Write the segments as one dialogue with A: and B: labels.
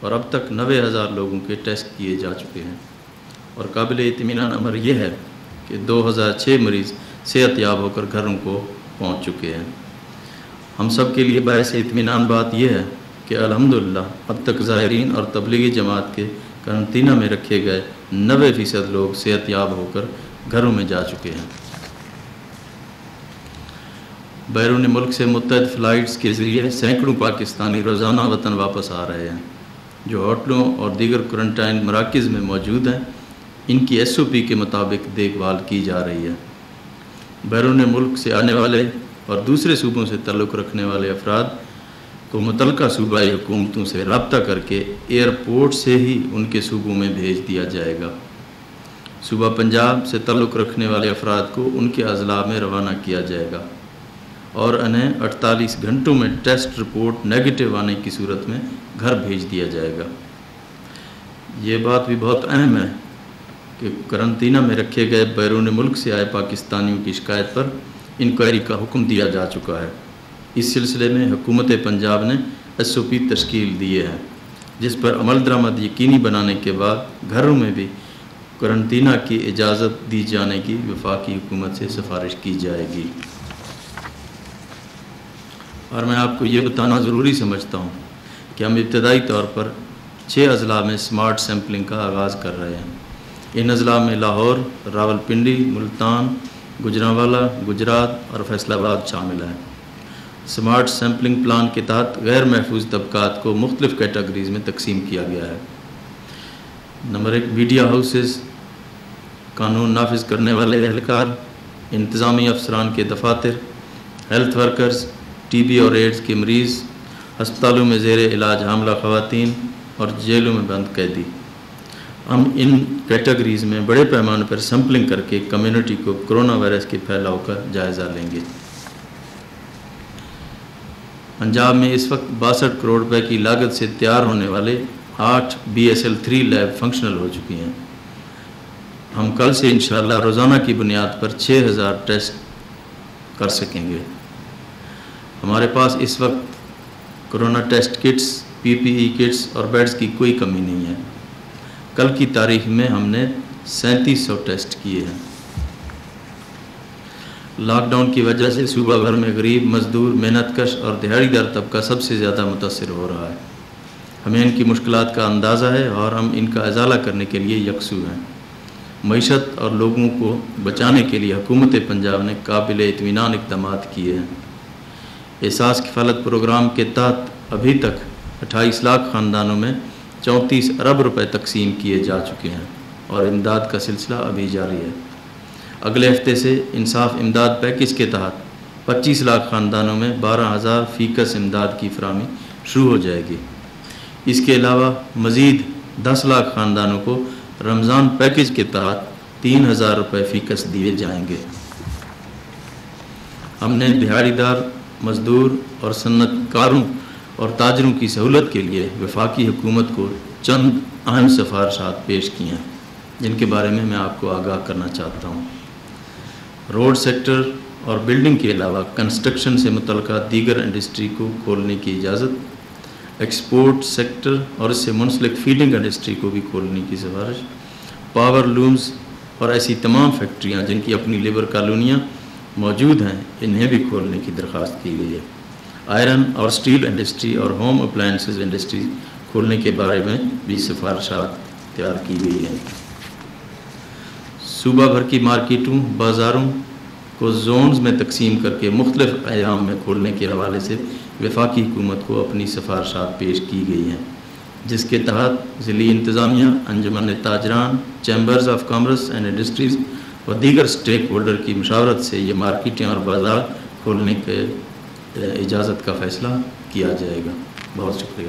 A: اور اب تک 90,000 لوگوں کے ٹیسٹ کیے جا چکے ہیں، اور قابل اطمینان امر یہ ہے کہ 2006 مریض صحت یاب ہو کر گھروں کو پہنچ چکے ہیں۔ ہم سب کے لیے باعث اطمینان بات یہ ہے کہ الحمدللہ اب تک زائرین اور تبلیغی جماعت کے قرنطینہ میں رکھے گئے 90% لوگ صحت یاب ہو کر گھروں میں جا چکے ہیں۔ بیرون ملک سے متعدد فلائٹس کے ذریعے سینکڑوں پاکستانی روزانہ وطن واپس آ رہے ہیں، جو ہوٹلوں اور دیگر کوارنٹائن مراکز میں موجود ہیں۔ ان کی SOP کے مطابق دیکھ بھال کی جا رہی ہے۔ بیرون ملک سے آنے والے اور دوسرے صوبوں سے تعلق رکھنے والے افراد کو متعلقہ صوبائی حکومتوں سے رابطہ کر کے ایئرپورٹ سے ہی ان کے صوبوں میں بھیج دیا جائے گا۔ صوبہ پنجاب سے تعلق رکھنے والے افراد کو ان کے اضلاع میں روانہ کیا جائے گا اور انہیں 48 گھنٹوں میں ٹیسٹ رپورٹ نیگیٹو آنے کی صورت میں گھر بھیج دیا جائے گا۔ یہ بات بھی بہت اہم ہے کہ قرنطینہ میں رکھے گئے بیرون ملک سے آئے پاکستانیوں کی شکایت پر انکوائری کا حکم دیا جا چکا ہے۔ اس سلسلے میں حکومت پنجاب نے SOP تشکیل دیے ہیں، جس پر عمل درآمد یقینی بنانے کے بعد گھروں میں بھی قرنطینہ کی اجازت دی جانے کی وفاقی حکومت سے سفارش کی جائے گی۔ اور میں آپ کو یہ بتانا ضروری سمجھتا ہوں کہ ہم ابتدائی طور پر 6 اضلاع میں سمارٹ سیمپلنگ کا آغاز کر رہے ہیں۔ ان اضلاع میں لاہور، راولپنڈی، ملتان، گجرانوالہ، گجرات اور فیصل آباد شامل ہیں۔ سمارٹ سیمپلنگ پلان کے تحت غیر محفوظ طبقات کو مختلف کیٹیگریز میں تقسیم کیا گیا ہے۔ نمبر 1، میڈیا ہاؤسز، قانون نافذ کرنے والے اہلکار، انتظامی افسران کے دفاتر، ہیلتھ ورکرز، TB اور ایڈز کے مریض، ہسپتالوں میں زیر علاج حاملہ خواتین اور جیلوں میں بند قیدی۔ ہم ان کیٹیگریز میں بڑے پیمانے پر سیمپلنگ کر کے کمیونٹی کو کرونا وائرس کے پھیلاؤ کا جائزہ لیں گے۔ پنجاب میں اس وقت 62 کروڑ روپے کی لاگت سے تیار ہونے والے 8 BSL-3 لیب فنکشنل ہو چکی ہیں۔ ہم کل سے انشاءاللہ روزانہ کی بنیاد پر 6000 ٹیسٹ کر سکیں گے۔ ہمارے پاس اس وقت corona test kits, PPE kits اور بیڈز کی کوئی کمی نہیں ہے۔ کل کی تاریخ میں ہم نے 3700 ٹیسٹ کیے ہیں۔ لاک ڈاؤن کی وجہ سے صوبہ بھر میں غریب، مزدور، محنت کش اور دہاڑی دار طبقہ سب سے زیادہ متاثر ہو رہا ہے۔ ہمیں ان کی مشکلات کا اندازہ ہے اور ہم ان کا ازالہ کرنے کے لیے یکسو ہیں۔ معیشت اور لوگوں کو بچانے کے لیے حکومت پنجاب نے قابل اطمینان اقدامات کیے ہیں۔ احساس کفالت پروگرام کے تحت ابھی تک 28 لاکھ خاندانوں میں 34 ارب روپے تقسیم کیے جا چکے ہیں اور امداد کا سلسلہ ابھی جاری ہے۔ اگلے ہفتے سے انصاف امداد پیکج کے تحت 25 لاکھ خاندانوں میں 12,000 فی کس امداد کی فراہمی شروع ہو جائے گی۔ اس کے علاوہ مزید 10 لاکھ خاندانوں کو رمضان پیکج کے تحت 3,000 روپے فی کس دیے جائیں گے۔ ہم نے دہاڑی دار، مزدور اور صنعت کاروں اور تاجروں کی سہولت کے لیے وفاقی حکومت کو چند اہم سفارشات پیش کی ہیں، جن کے بارے میں آپ کو آگاہ کرنا چاہتا ہوں۔ روڈ سیکٹر اور بلڈنگ کے علاوہ کنسٹرکشن سے متعلقہ دیگر انڈسٹری کو کھولنے کی اجازت، ایکسپورٹ سیکٹر اور اس سے منسلک فیڈنگ انڈسٹری کو بھی کھولنے کی سفارش، پاور لومز اور ایسی تمام فیکٹریاں جن کی اپنی لیبر کالونیاں موجود ہیں، انہیں بھی کھولنے کی درخواست کی گئی ہے۔ آئرن اور سٹیل انڈسٹری اور ہوم اپلائنسز انڈسٹری کھولنے کے بارے میں بھی سفارشات تیار کی گئی ہیں۔ صوبہ بھر کی مارکیٹوں، بازاروں کو زونز میں تقسیم کر کے مختلف ایام میں کھولنے کے حوالے سے وفاقی حکومت کو اپنی سفارشات پیش کی گئی ہیں، جس کے تحت ضلعی انتظامیہ، انجمن تاجران، chambers of commerce and industries اور دیگر سٹیک ہولڈر کی مشاورت سے یہ مارکیٹیں اور بازار کھولنے کے اجازت کا فیصلہ کیا جائے گا۔ بہت شکریہ۔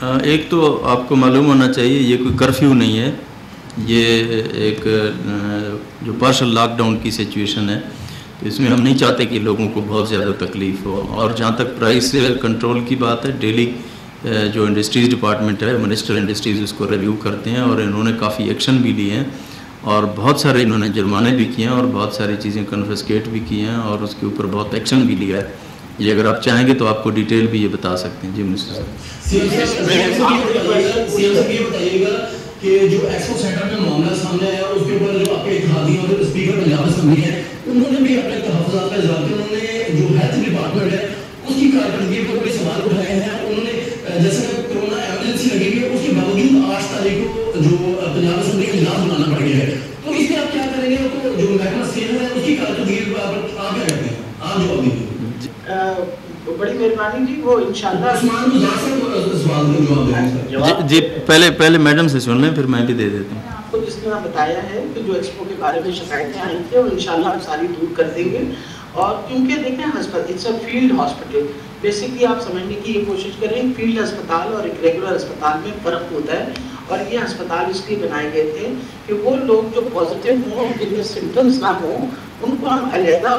A: ایک تو آپ کو معلوم ہونا چاہیے یہ کوئی کرفیو نہیں ہے، یہ ایک جو پارشل لاک ڈاؤن کی سچویشن ہے، تو اس میں ہم نہیں چاہتے کہ لوگوں کو بہت زیادہ تکلیف ہو. اور جہاں تک پرائس کنٹرول کی بات ہے، ڈیلی جو انڈسٹریز ڈپارٹمنٹ ہے، منسٹر انڈسٹریز اس کو ریویو کرتے ہیں، اور انہوں نے کافی ایکشن بھی لیے ہیں، اور بہت سارے انہوں نے جرمانے بھی کیے ہیں، اور بہت ساری چیزیں کنفسکیٹ بھی کی ہیں، اور اس کے اوپر بہت ایکشن بھی لیا ہے. یہ اگر آپ چاہیں گے تو آپ کو ڈیٹیل بھی یہ بتا سکتے ہیں. جی منسٹر صاحب.
B: یہ بتائیے گا کہ جو ایکسپو سینٹر میں معاملہ سامنے آیا اس کے اوپر جو آپ کے اتحادی اور اسپیکر پنجاب اسمبلی ہیں انہوں نے بھی اپنے تحفظات کا اظہار کیا. انہوں نے جو ہیلتھ ڈپارٹمنٹ ہے اس کی کارکردگی پر بڑے سوال اٹھائے ہیں. انہوں نے جیسے کرونا ایمرجنسی لگی ہوئی ہے اس کے باوجود 8 تاریخ کو جو پنجاب اسمبلی کا اجلاس بنانا پڑ گیا ہے، تو اس میں آپ کیا کریں گے؟ جو محکمہ صحت ہے اس کی کارکردگی پر آپ کیا کہتے ہیں؟ آپ جواب دیجیے.
C: بڑی مہربانی جی. وہ انشاءاللہ
A: جی پہلے میڈم سے سن لیں پھر میں بھی دے دیتا ہوں.
C: آپ کو جس طرح بتایا ہے کہ جو ایکسپو کے بارے میں شکایتیں آئی تھیں وہ انشاءاللہ ہم ساری دور کر دیں گے. اور کیونکہ دیکھیں ہسپتال it's a field hospital, basically آپ سمجھنے کی یہ کوشش کریں فیلڈ ہسپتال اور ایک ریگولر ہسپتال میں فرق ہوتا ہے. اور یہ ہسپتال اس لیے بنائے گئے تھے کہ وہ لوگ جو پازیٹیو ہوں جن میں سمٹمس نہ ہوں ان کو ہم علیحدہ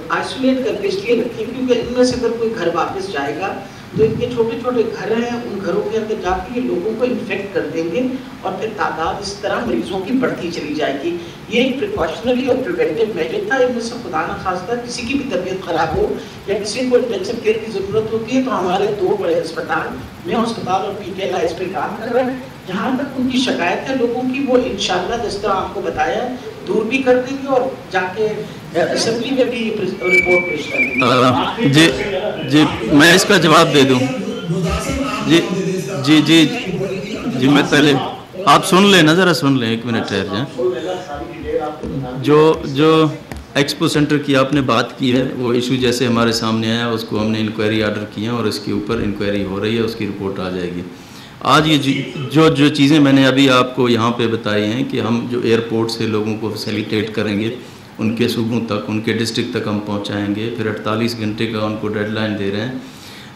C: آئسولیٹ کر کے اس لیے رکھیں، کیونکہ ان میں سے اگر کوئی گھر واپس جائے گا تو ان کے چھوٹے چھوٹے گھر ہیں، ان گھروں کے اندر جا کے یہ لوگوں کو انفیکٹ کر دیں گے اور پھر تعداد اس طرح مریضوں کی بڑھتی چلی جائے گی. یہ ایک پریکاشنری اور پریونٹیو میجر تھا. ان میں سے خدا نہ خواستہ کسی کی بھی طبیعت خراب ہو یا کسی کو انٹینسو کیئر کی ضرورت ہوتی ہے تو ہمارے 2 بڑے ہسپتال میں ہسپتال اور پی ٹی ایل اس پہ کام کر رہے ہیں. جہاں تک ان کی شکایت ہے لوگوں کی وہ انشاءاللہ جس طرح آپ کو بتایا دور بھی کر دیں گے اور جا کے اسمبلی میں بھی رپورٹ پیش کر دیں گے.
A: جی میں اس کا جواب دے دوں. جی میں پہلے آپ سن لیں نا، ذرا سن لیں، 1 منٹ ٹھہر جائیں. جو ایکسپو سینٹر کی آپ نے بات کی ہے وہ ایشو جیسے ہمارے سامنے آیا اس کو ہم نے انکوائری آرڈر کی ہیں اور اس کے اوپر انکوائری ہو رہی ہے، اس کی رپورٹ آ جائے گی. آج یہ جو چیزیں میں نے ابھی آپ کو یہاں پہ بتائی ہیں کہ ہم جو ایئرپورٹ سے لوگوں کو فیسیلیٹیٹ کریں گے، ان کے صوبوں تک، ان کے ڈسٹرکٹ تک ہم پہنچائیں گے، پھر 48 گھنٹے کا ان کو ڈیڈ لائن دے رہے ہیں.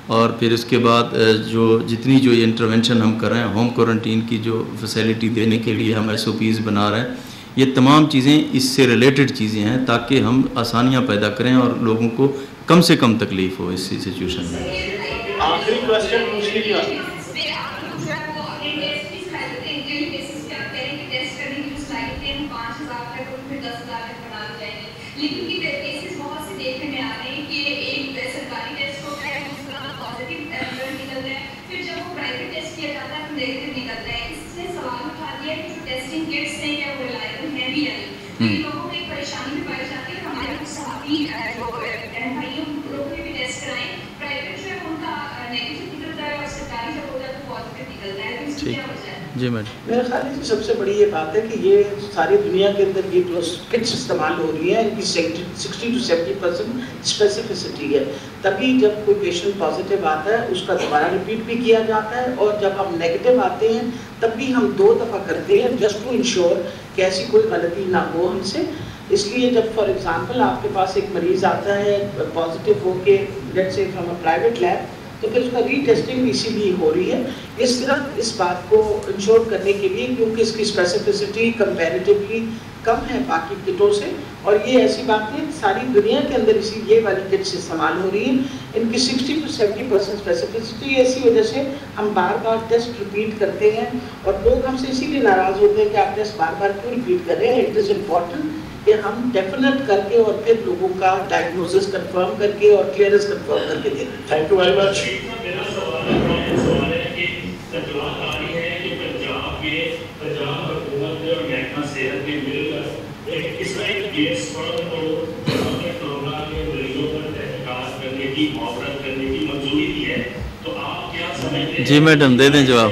A: اور پھر اس کے بعد جتنی جو یہ انٹرونشن ہم کر رہے ہیں، ہوم کوارنٹین کی جو فیسیلیٹی دینے کے لیے ہم SOPs بنا رہے ہیں، یہ تمام چیزیں اس سے ریلیٹڈ چیزیں ہیں تاکہ ہم آسانیاں پیدا کریں اور لوگوں کو کم سے کم تکلیف ہو اس سچویشن میں.
C: آخری کوسچن پوچھ لیجیے.
D: لیکن کی کیسز بہت سے دیکھنے میں آ رہے ہیں کہ ایک سرکاری ٹیسٹ ہوتا ہے اس کا پازیٹیو رزلٹ نکلتا ہے، پھر جب وہ پرائیویٹ ٹیسٹ کیا جاتا ہے تو نیگیٹو نکلتا ہے. اس نے سوال اٹھا دیا کہ جو ٹیسٹنگ کٹس ہیں کیا وہ ریلائبل ہیں بھی یا نہیں. کیونکہ لوگوں کو ایک پریشانی بھی پائی جاتی ہے. ہمارے کچھ صحافی جو بھائیوں لوگوں نے بھی ٹیسٹ کرائیں، پرائیویٹ جو ہے ان کا نیگیٹو نکلتا ہے اور سرکاری جب ہوتا ہے تو پازیٹیو نکلتا ہے. تو اس کی کیا وجہ ہے؟
A: جی میڈم.
C: میرے خیال میں سب سے بڑی یہ بات ہے کہ یہ ساری دنیا کے اندر یہ جو کٹس استعمال ہو رہی ہیں ان کی 60 to 70% اسپیسیفسٹی ہے. تبھی جب کوئی پیشنٹ پازیٹیو آتا ہے اس کا دوبارہ ریپیٹ بھی کیا جاتا ہے، اور جب ہم نیگیٹو آتے ہیں تب بھی ہم 2 دفعہ کرتے ہیں جسٹ ٹو انشور کہ ایسی کوئی غلطی نہ ہو ہم سے. اس لیے جب فار ایگزامپل آپ کے پاس ایک مریض آتا ہے پازیٹیو ہو کے لیٹ سے فرام اے پرائیویٹ لیب، تو پھر اس کا ری ٹیسٹنگ اسی لیے ہو رہی ہے اس طرح اس بات کو انشور کرنے کے لیے، کیونکہ اس کی اسپیسیفسٹی کمپیریٹیولی کم ہے باقی کٹوں سے. اور یہ ایسی بات ہے ساری دنیا کے اندر اسی یہ والی کٹس استعمال ہو رہی ہیں. ان کی 60 to 70% اسپیسیفسٹی ایسی وجہ سے ہم بار بار ٹیسٹ ریپیٹ کرتے ہیں، اور لوگ ہم سے اسی لیے ناراض ہوتے ہیں کہ آپ ٹیسٹ بار بار کیوں ریپیٹ کر رہے ہیں. اٹ از امپورٹنٹ کہ ہم ڈیفینیٹ کر کے اور پھر لوگوں کا ڈائگنوسس کنفرم کر کے اور کلیئرنس کنفرم کر کے دیں. Thank you very much.
E: میرا سوال ہے کہ اطلاعات آ رہی ہے کہ پنجاب حکومت اور محکمہ صحت نے مل کر ایک اسرائیل کیس پر کورونا کے مریضوں پر تحقیقات کرنے کی معاورت کرنے کی منظوری دی ہے. تو آپ کیا سمجھتے ہیں؟
A: جی میڈم دے دیں جواب.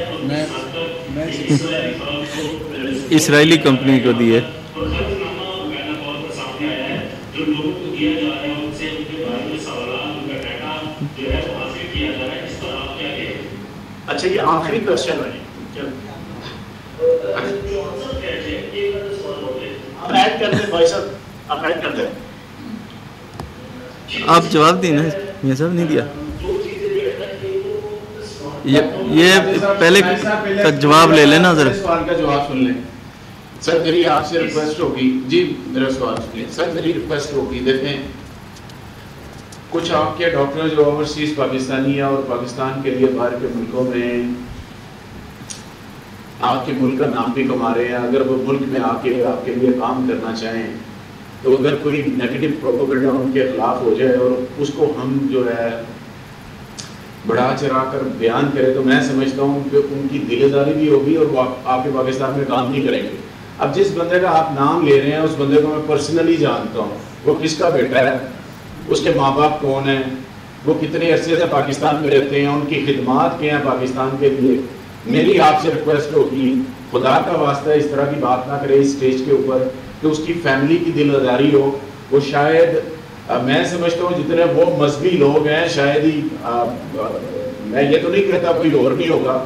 A: اسرائیلی کمپنی کو دی ہے.
E: جو لوگوں کو دیا جا رہا ہے ان سے ان کے بارے میں سوالات، ان کا ڈیٹا جو ہے وہ حاصل کیا جا رہا ہے، اس پر آپ کیا کہیں گے؟
C: اچھا یہ آخری کوسچن ہے. آپ ایڈ کر دیں بھائی صاحب، آپ ایڈ کر دیں.
A: آپ جواب دیں نا، یہ سب نہیں دیا.
E: دو چیزیں جو ہے نا کہ وہ
A: یہ پہلے کا جواب لے لینا ذرا.
F: سوال کا جواب سن لیں سر. میری آپ سے ریکویسٹ ہوگی. جی میرا سوال سنیے سر. میری ریکویسٹ ہوگی, دیکھیں کچھ آپ کے ڈاکٹر جو اوورسیز پاکستانی ہیں اور پاکستان کے لیے باہر کے ملکوں میں آپ کے ملک کا نام بھی کما رہے ہیں, اگر وہ ملک میں آ کے آپ کے لیے کام کرنا چاہیں تو اگر کوئی نیگیٹو پروپیگنڈا ان کے خلاف ہو جائے اور اس کو ہم جو ہے بڑھا چڑھا کر بیان کرے تو میں سمجھتا ہوں کہ ان کی دل داری بھی ہوگی اور وہ آپ کے پاکستان میں کام نہیں کریں گے. اب جس بندے کا آپ نام لے رہے ہیں اس بندے کو میں پرسنلی جانتا ہوں, وہ کس کا بیٹا ہے, اس کے ماں باپ کون ہیں, وہ کتنے عرصے سے پاکستان میں رہتے ہیں, ان کی خدمات کیا ہیں پاکستان کے لیے. میری آپ سے ریکویسٹ ہوگی خدا کا واسطہ اس طرح کی بات نہ کرے اس اسٹیج کے اوپر کہ اس کی فیملی کی دل آزاری ہو. وہ شاید میں سمجھتا ہوں جتنے وہ مذہبی لوگ ہیں شاید ہی, میں یہ تو نہیں کہتا کوئی اور نہیں ہوگا,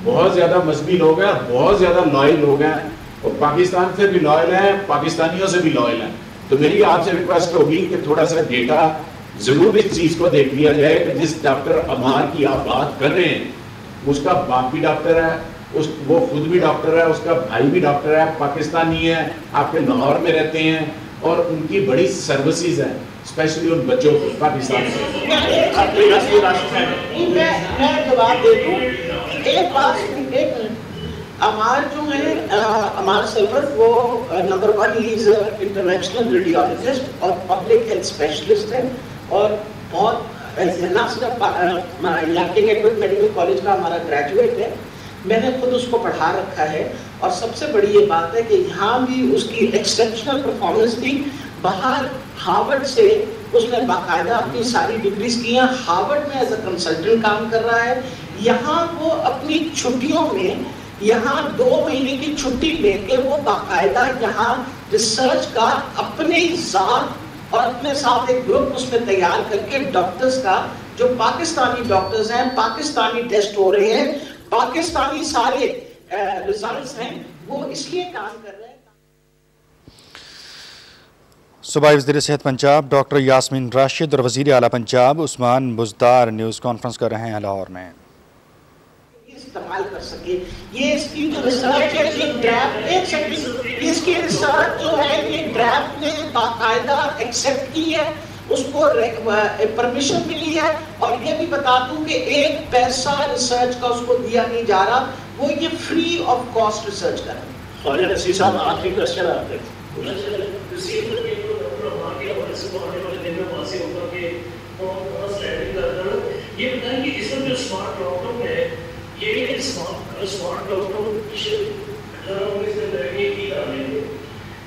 F: بہت زیادہ مذہبی لوگ ہیں, بہت زیادہ لائل لوگ ہیں اور پاکستان سے بھی لائل ہیں, پاکستانیوں سے بھی لائل ہیں. تو میری آپ سے ریکویسٹ ہوگی کہ تھوڑا سا ڈیٹا ضرور اس چیز کو دیکھ لیا جائے کہ جس ڈاکٹر عمار کی آپ بات کر رہے ہیں اس کا باپ بھی ڈاکٹر ہے, وہ خود بھی ڈاکٹر ہے, اس کا بھائی بھی ڈاکٹر ہے, پاکستانی ہے, آپ کے لاہور میں رہتے ہیں اور ان کی بڑی سروسز ہیں اسپیشلی ان بچوں کو پاکستان سے.
C: میں جواب دے دوں ایک بات. عمار جو ہے عمار سرور وہ number 1 he is international radiologist اور پبلک ہیلتھ اسپیشلسٹ ہے اور بہت میڈیکل کالج کا ہمارا گریجویٹ ہے. میں نے خود اس کو پڑھا رکھا ہے اور سب سے بڑی یہ بات ہے کہ یہاں بھی اس کی ایکسپشنل پرفارمنس تھی. باہر ہارورڈ سے اس نے باقاعدہ اپنی ساری ڈگریز کی ہیں, ہارورڈ میں ایز اے کنسلٹنٹ کام کر رہا ہے. یہاں وہ اپنی چھٹیوں میں یہاں 2 مہینے کی چھٹی لے کے وہ باقاعدہ یہاں ریسرچ کا اپنے ذات اور اپنے ساتھ ایک گروپ اس میں تیار کر کے ڈاکٹرز کا جو پاکستانی ڈاکٹرز ہیں, پاکستانی ٹیسٹ ہو رہے ہیں, پاکستانی سارے ریزلٹس ہیں, وہ اس لیے کام کر رہے ہیں.
G: صوبائی وزیر صحت پنجاب ڈاکٹر یاسمین راشد اور وزیر اعلیٰ پنجاب عثمان بزدار نیوز کانفرنس کر رہے ہیں لاہور میں.
C: استعمال کر سکے یہ اس کی جو ریسرچ ہے یہ ڈرافٹ ایک سیکنڈ اس کی ریسرچ جو ہے یہ ڈرافٹ نے باقاعدہ ایکسیپٹ کی ہے, اس کو پرمیشن ملی ہے. اور یہ بھی بتا دوں کہ 1 پیسہ ریسرچ کا اس کو دیا نہیں جا رہا, وہ یہ فری آف کاسٹ ریسرچ کر رہے ہیں.
H: خواجہ نصیر صاحب آخری کوشچن آپ کا یہ بتائیں کہ اس وقت جو اسمارٹ لاک ڈاؤن ہے یہ smart lockdown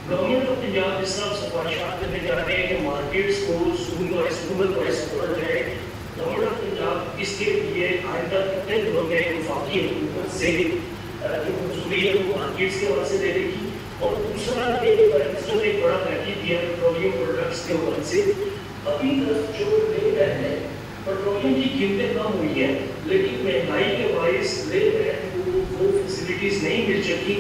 H: government of Punjab جس طرح سفارشات کرنے جا رہے ہیں کہ مارکیٹس کو اسکول ہے, گورنمنٹ آف پنجاب اس کے لیے آئندہ کتنے دنوں میں وفاقی حکومت سے جو منظوری ہے وہ مارکیٹس کے حوالے سے دے رہے گی. اور دوسرا ایک بڑا تحقیق دیا پیٹرولیم پروڈکٹس کے حوالے سے. ابھی تک جو لے رہے ہیں پیٹرولیم کی قیمتیں کم ہوئی ہیں لیکن مہنگائی کے باعث لے رہے ہیں وہ فیسلٹیز نہیں مل سکی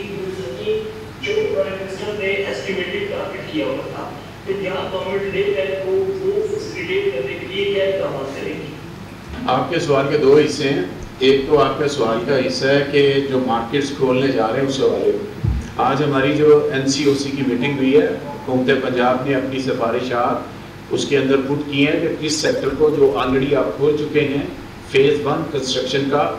H: جو پرائم منسٹر نے ایسٹیمیٹڈ ٹارگیٹ کیا ہوا تھا. پنجاب گورنمنٹ لے رہے کو وہ فیسیلیٹیٹ کرنے کے لیے کیا اقدامات کرے گی؟
F: آپ کے سوال کے 2 حصے ہیں. ایک تو آپ کے سوال کا حصہ ہے کہ جو مارکیٹس کھولنے جا رہے ہیں اس حوالے میں آج ہماری جو NCOC کی میٹنگ ہوئی ہے, حکومت پنجاب نے اپنی سفارشات اس کے اندر پٹ کی ہیں کہ کس سیکٹر کو جو آلریڈی آپ کھول چکے ہیں فیز 1 کنسٹرکشن کا,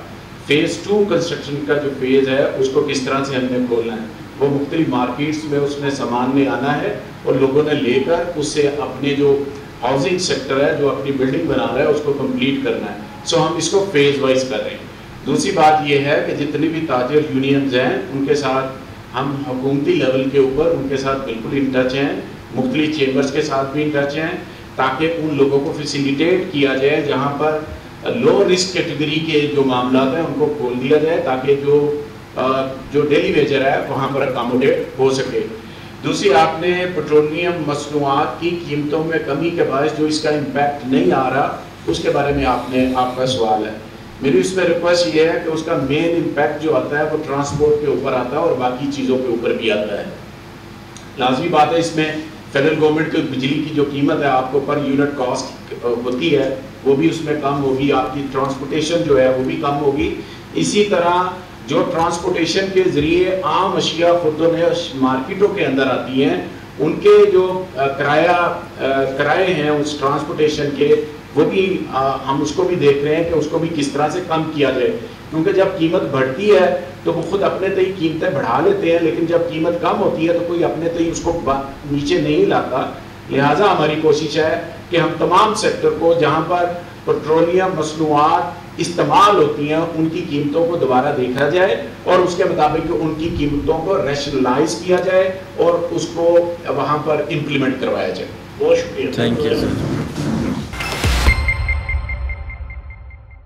F: فیز 2 کنسٹرکشن کا جو فیز ہے اس کو کس طرح سے ہم نے کھولنا ہے. وہ مختلف مارکیٹس میں اس میں سامان میں آنا ہے اور لوگوں نے لے کر اس سے اپنے جو ہاؤسنگ سیکٹر ہے جو اپنی بلڈنگ بنا رہا ہے اس کو کمپلیٹ کرنا ہے. سو ہم اس کو فیز وائز کر رہے ہیں. دوسری بات یہ ہے کہ جتنی بھی تاجر یونینز ہیں ان کے ساتھ ہم حکومتی لیول کے اوپر ان کے ساتھ بالکل ان ٹچ ہیں, مختلف چیمبرز کے ساتھ بھی ان ٹچ ہیں تاکہ ان لوگوں کو فیسیلیٹیٹ کیا جائے جہاں پر لو رسک کیٹیگری کے جو معاملات ہیں ان کو کھول دیا جائے تاکہ جو ڈیلی ویجر ہے وہاں پر اکاموڈیٹ ہو سکے. دوسری آپ نے پیٹرولیم مصنوعات کی قیمتوں میں کمی کے باعث جو اس کا امپیکٹ نہیں آ رہا اس کے بارے میں آپ کا سوال ہے. میری اس میں ریکویسٹ یہ ہے کہ اس کا مین امپیکٹ جو آتا ہے وہ ٹرانسپورٹ کے اوپر آتا ہے اور باقی چیزوں کے اوپر بھی آتا ہے. لازمی بات ہے اس میں فیڈرل گورنمنٹ کی بجلی کی جو قیمت ہے آپ کو پر یونٹ کاسٹ ہوتی ہے وہ بھی اس میں کم ہوگی, آپ کی ٹرانسپورٹیشن جو ہے وہ بھی کم ہوگی. اسی طرح جو ٹرانسپورٹیشن کے ذریعے عام اشیاء خردوں نے مارکیٹوں کے اندر آتی ہیں, ان کے جو کرائے ہیں اس ٹرانسپورٹیشن کے, وہ بھی ہم اس کو بھی دیکھ رہے ہیں کہ اس کو بھی کس طرح سے کم کیا جائے. کیونکہ جب قیمت بڑھتی ہے تو وہ خود اپنے تئیں قیمتیں بڑھا لیتے ہیں, لیکن جب قیمت کم ہوتی ہے تو کوئی اپنے تئیں اس کو نیچے نہیں لاتا. لہٰذا ہماری کوشش ہے کہ ہم تمام سیکٹر کو جہاں پر پیٹرولیم مصنوعات استعمال ہوتی ہیں ان کی قیمتوں کو دوبارہ دیکھا جائے اور اس کے مطابق ان کی قیمتوں کو ریشنلائز کیا جائے اور اس کو وہاں پر امپلیمنٹ کروایا جائے.
E: بہت شکریہ.
A: Thank you sir.